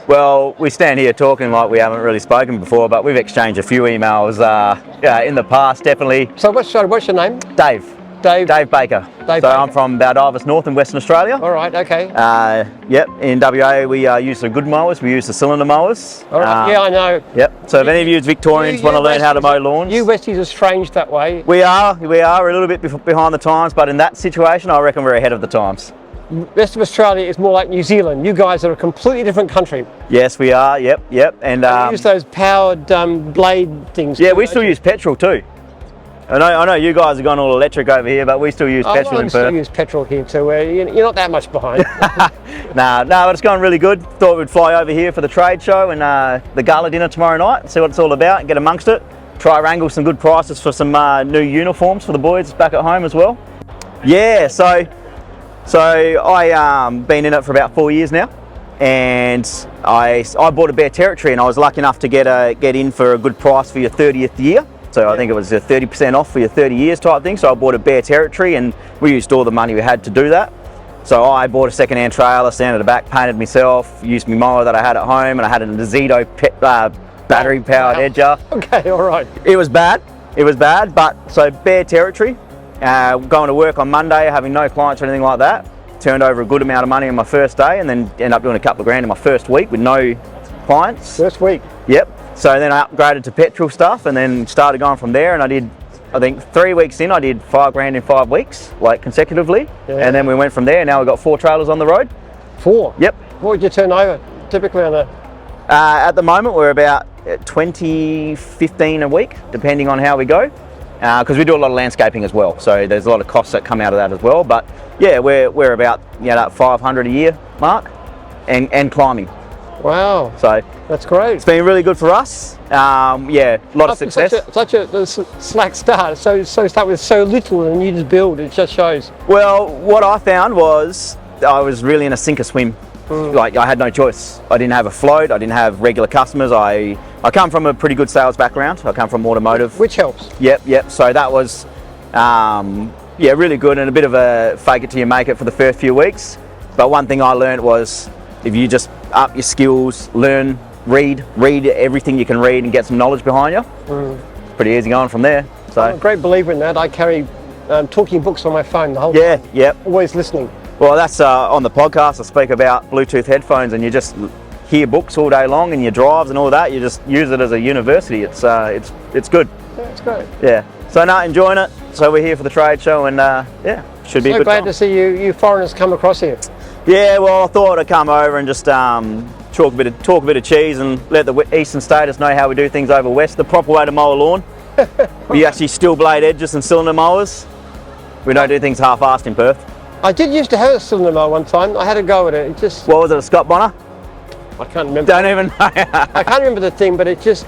Well, we stand here talking like we haven't really spoken before, but we've exchanged a few emails in the past, definitely. So what's your name? Dave. Dave Baker. Baker. I'm from Baldivis North in Western Australia. All right, okay. Yep, in WA we use the good mowers, we use the cylinder mowers. All right, yeah, I know. Yep, so if any of you Victorians want to learn how to mow lawns. You Westies are strange that way. We are a little bit behind the times, but in that situation I reckon we're ahead of the times. Rest of Australia is more like New Zealand. You guys are a completely different country. Yes, we are, yep. And you use those powered blade things. Yeah, we still use petrol too. I know you guys have gone all electric over here, but we still use petrol in Perth. We still use petrol here too. You're not that much behind. No, but it's going really good. Thought we'd fly over here for the trade show and the gala dinner tomorrow night, see what it's all about, and get amongst it. Try wrangle some good prices for some new uniforms for the boys back at home as well. Yeah, so I been in it for about 4 years now, and I bought a Bear Territory, and I was lucky enough to get in for a good price for your 30th year. So I think it was a 30% off for your 30 years type thing. So I bought a Bear Territory, and we used all the money we had to do that. So I bought a second-hand trailer, sanded it back, painted myself, used my mower that I had at home, and I had an Zito battery-powered edger. Okay, all right. It was bad, but so Bear Territory, going to work on Monday, having no clients or anything like that, turned over a good amount of money on my first day, and then ended up doing a couple of grand in my first week with no clients. First week? Yep. So then I upgraded to petrol stuff and then started going from there, and I think 3 weeks in I did 5 grand in 5 weeks, like consecutively. Yeah. And then we went from there. Now we've got 4 trailers on the road. 4? Yep. What would you turn over typically on a... At the moment we're about 20, 15 a week, depending on how we go. Because we do a lot of landscaping as well, so there's a lot of costs that come out of that as well. But yeah, we're about that 500 a year mark, and climbing. Wow. So that's great. It's been really good for us. Yeah, a lot of success. Such a slack start. So start with so little and you just build. It just shows. Well, what I found was I was really in a sink or swim. Like I had no choice. I didn't have a float. I didn't have regular customers. I come from a pretty good sales background. I come from automotive, which helps. Yep. So that was really good, and a bit of a fake it till you make it for the first few weeks. But one thing I learned was if you just up your skills, learn, read everything you can read, and get some knowledge behind you. It's pretty easy going from there. So I'm a great believer in that. I carry talking books on my phone the whole time. Yep. Always listening. Well, that's on the podcast. I speak about Bluetooth headphones, and you just hear books all day long in your drives and all that. You just use it as a university. It's good. Yeah, it's great. Yeah. So enjoying it. So we're here for the trade show, and should be a good glad time. to see you foreigners come across here. Yeah, well, I thought I'd come over and just talk a bit of cheese and let the eastern status know how we do things over west. The proper way to mow a lawn. We actually steel blade edges and cylinder mowers. We don't do things half-assed in Perth. I did used to have a cylinder mower one time. I had a go at it. It just... What was it, a Scott Bonner? I can't remember. Don't even know. I can't remember the thing, but it just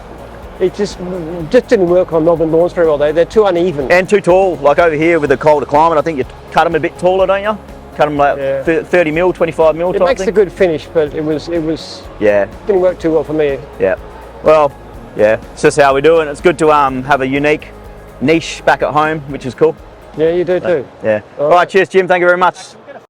didn't work on Melbourne lawns very well. They're too uneven. And too tall. Like over here with the colder climate, I think you cut them a bit taller, don't you? Cut them like 30 mil, 25 mil type thing. It makes a good finish, but it was didn't work too well for me. Yeah. Well, yeah, it's just how we do it. It's good to have a unique niche back at home, which is cool. Yeah, you do too. Yeah. All right, cheers, Jim. Thank you very much.